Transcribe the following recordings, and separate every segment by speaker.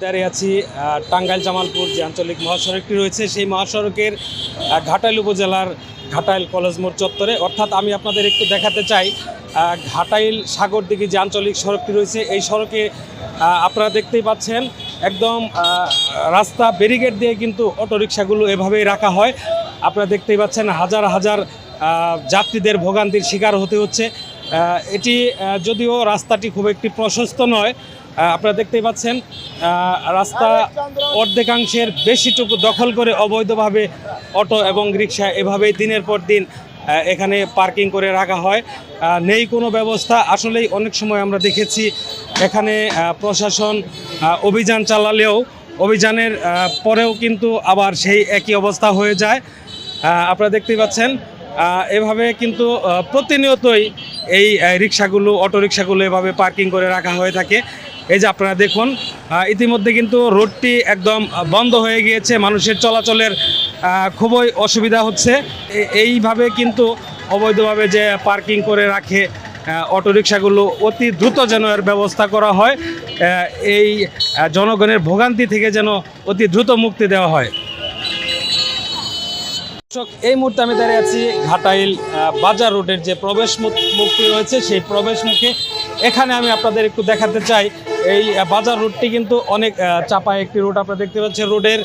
Speaker 1: দাঁড়িয়ে আছি টাঙ্গাইল জামালপুর যে আঞ্চলিক মহাসড়কটি রয়েছে সেই মহাসড়কের ঘাটাইল উপজেলার ঘাটাইল কলেজ মোড় চত্বরে। অর্থাৎ আমি আপনাদের একটু দেখাতে চাই ঘাটাইল সাগরদিঘি যে আঞ্চলিক সড়কটি রয়েছে এই সড়কে আপনারা দেখতেই পাচ্ছেন একদম রাস্তা ব্যারিকেড দিয়ে কিন্তু অটোরিকশাগুলো এভাবেই রাখা হয়। আপনারা দেখতেই পাচ্ছেন হাজার হাজার যাত্রীদের ভোগান্তির শিকার হতে হচ্ছে। এটি যদিও রাস্তাটি খুব একটি প্রশস্ত নয়, আপনারা দেখতেই পাচ্ছেন রাস্তা অর্ধেকাংশের বেশিটুকু দখল করে অবৈধভাবে অটো এবং রিক্সা এভাবেই দিনের পর দিন এখানে পার্কিং করে রাখা হয়। নেই কোনো ব্যবস্থা। আসলেই অনেক সময় আমরা দেখেছি এখানে প্রশাসন অভিযান চালালেও অভিযানের পরেও কিন্তু আবার সেই একই অবস্থা হয়ে যায়। আপনারা দেখতেই পাচ্ছেন এভাবে কিন্তু প্রতিনিয়তই এই রিক্সাগুলো অটোরিকশাগুলো এভাবে পার্কিং করে রাখা হয়ে থাকে। এই যে আপনারা দেখুন ইতিমধ্যে কিন্তু রোডটি একদম বন্ধ হয়ে গিয়েছে, মানুষের চলাচলের খুবই অসুবিধা হচ্ছে। এইভাবে কিন্তু অবৈধভাবে যে পার্কিং করে রাখে অটোরিকশাগুলো অতি দ্রুত যেন এর ব্যবস্থা করা হয়, এই জনগণের ভোগান্তি থেকে যেন অতি দ্রুত মুক্তি দেওয়া হয়। এই মুহূর্তে আমি দাঁড়িয়ে আছি ঘাটাইল বাজার রোডের যে প্রবেশ মুখটি রয়েছে সেই প্রবেশ মুখে। এখানে আমি আপনাদের একটু দেখাতে চাই এই বাজার রোডটি কিন্তু অনেক চাপা একটি রোড। আপনারা দেখতে পাচ্ছেন রোডের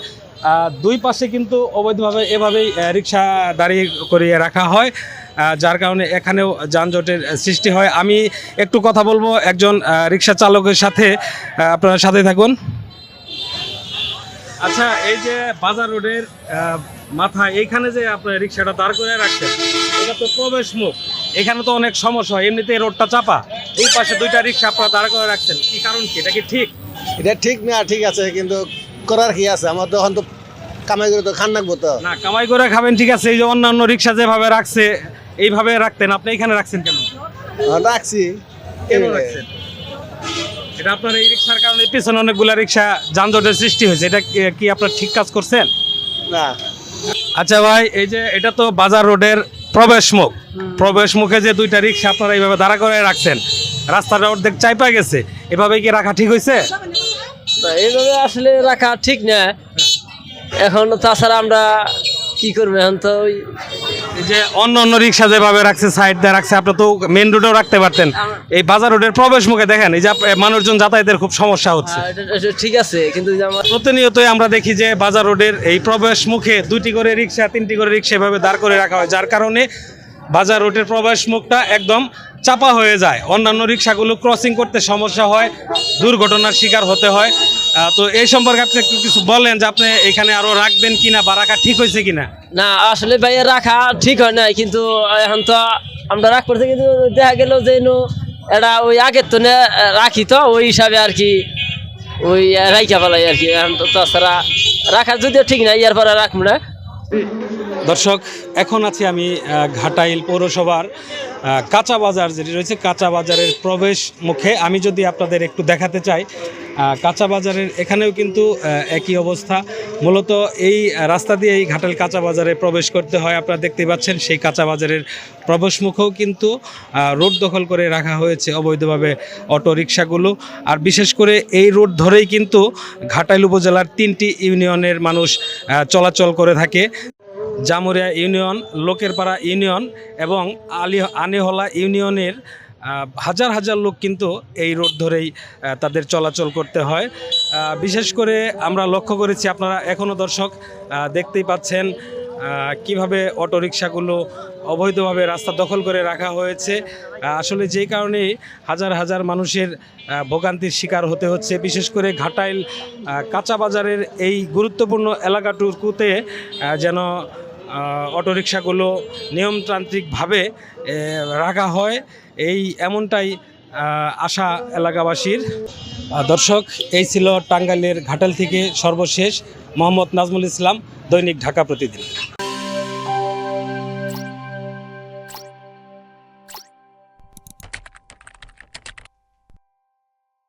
Speaker 1: দুই পাশে কিন্তু অবৈধভাবে এভাবেই রিক্সা দাঁড়িয়ে করিয়ে রাখা হয়, যার কারণে এখানেও যানজটের সৃষ্টি হয়। আমি একটু কথা বলবো একজন রিক্সা চালকের সাথে, আপনার সাথে থাকুন। আচ্ছা, এই যে বাজার রোডের মাথায় এইখানে যে আপনার রিক্সাটা দাঁড় করে রাখছেন এটা তো প্রবেশ মুখ, এখানে তো অনেক সমস্যা হয়। এমনিতে রোডটা চাপা, এই পাশে দুইটা রিক্সা আপনারা দাঁড় করে রাখছেন, কি কারণ কি? এটা কি ঠিক?
Speaker 2: এটা ঠিক না, ঠিক আছে, কিন্তু করার কি আছে? আমার তো এখন তো কামাই করে তো খান রাখবো তো।
Speaker 1: না, কামাই করে খাবেন ঠিক আছে, এই যে অন্যান্য রিক্সা যেভাবে রাখছে এইভাবে রাখতেন, আপনি এখানে রাখছেন কেন?
Speaker 2: রাখছি।
Speaker 1: কেন রাখছেন? এটা আপনার এই রিক্সার কারণে পিছনে অনেকগুলা রিক্সা যানজটের সৃষ্টি হয়েছে, এটা কি আপনার ঠিক কাজ করছেন?
Speaker 2: না।
Speaker 1: আচ্ছা ভাই, এই যে এটা তো বাজার রোডের প্রবেশ মুখে যে দুইটা রিক্সা আপনারা এইভাবে দাঁড়া করে রাখছেন, রাস্তাটা অর্ধেক চাইপা গেছে, এভাবে কি রাখা ঠিক হয়েছে?
Speaker 3: এইভাবে আসলে রাখা ঠিক না। এখন তাছাড়া আমরা কি করবো? এখন তো ওই
Speaker 1: যে অন্য রিক্সা যেভাবে রাখছে সাইড দিয়ে রাখছে, আপনি তো মেন রোডেও রাখতে পারতেন। এই বাজার রোডের প্রবেশ মুখে দেখেন এই যে মানুষজন যাতায়াতের খুব সমস্যা হচ্ছে।
Speaker 3: এটা ঠিক আছে, কিন্তু
Speaker 1: প্রতিনিয়তই আমরা দেখি যে বাজার রোডের এই প্রবেশ মুখে দুইটি করে রিক্সা তিনটি করে রিক্সা এভাবে দাঁড় করে রাখা হয়, যার কারণে বাজার রোডের প্রবেশ মুখটা একদম চাপা হয়ে যায়। অন্যান্য রিক্সাগুলো ক্রসিং করতে সমস্যা হয়, দুর্ঘটনার শিকার হতে হয়। তো এই সম্পর্কে আপনি একটু কিছু বলেন যে আপনি এখানে আরো রাখবেন কিনা বা রাখা ঠিক হয়েছে কিনা?
Speaker 3: না, আসলে ভাইয়া রাখা ঠিক হয় নাই, কিন্তু এখন তো আমরা রাখ করতে, কিন্তু দেখা গেল যে এটা ওই আগের তো রাখি তো ওই হিসাবে আর কি, ওই রাইখা ফেলাই আর কি। এখন তো তাছাড়া রাখা যদিও ঠিক না, ইয়ার পরে রাখবো না।
Speaker 1: দর্শক, এখন আছি আমি ঘাটাইল পৌরসভার কাঁচা বাজার যেটি রয়েছে, কাঁচা বাজারের প্রবেশ মুখে। আমি যদি আপনাদের একটু দেখাতে চাই কাঁচা বাজারের এখানেও কিন্তু একই অবস্থা। মূলত এই রাস্তা দিয়ে এই ঘাটাইল কাঁচা বাজারে প্রবেশ করতে হয়। আপনারা দেখতে পাচ্ছেন সেই কাঁচা বাজারের প্রবেশ মুখেও কিন্তু রোড দখল করে রাখা হয়েছে অবৈধভাবে অটো রিক্সাগুলো। আর বিশেষ করে এই রোড ধরেই কিন্তু ঘাটাইল উপজেলার 3টি ইউনিয়নের মানুষ চলাচল করে থাকে। জামুরিয়া ইউনিয়ন, লোকেরপাড়া ইউনিয়ন এবং আনিহলা ইউনিয়নের হাজার হাজার লোক কিন্তু এই রোড ধরেই তাদের চলাচল করতে হয়। বিশেষ করে আমরা লক্ষ্য করেছি, আপনারা এখনও দর্শক দেখতেই পাচ্ছেন কিভাবে অটোরিকশাগুলো অবৈধভাবে রাস্তা দখল করে রাখা হয়েছে। আসলে যেই কারণে হাজার হাজার মানুষের ভোগান্তির শিকার হতে হচ্ছে। বিশেষ করে ঘাটাইল কাঁচা বাজারের এই গুরুত্বপূর্ণ এলাকাটুকুতে যেন অটোরিকশাগুলো নিয়মতান্ত্রিকভাবে রাখা হয়, এমনটাই আশা এলাকাবাসীর। দর্শক, এই ছিল টাঙ্গাইলের ঘাটাইল থেকে সর্বশেষ মোহাম্মদ নাজমুল ইসলাম, দৈনিক ঢাকা প্রতিদিন।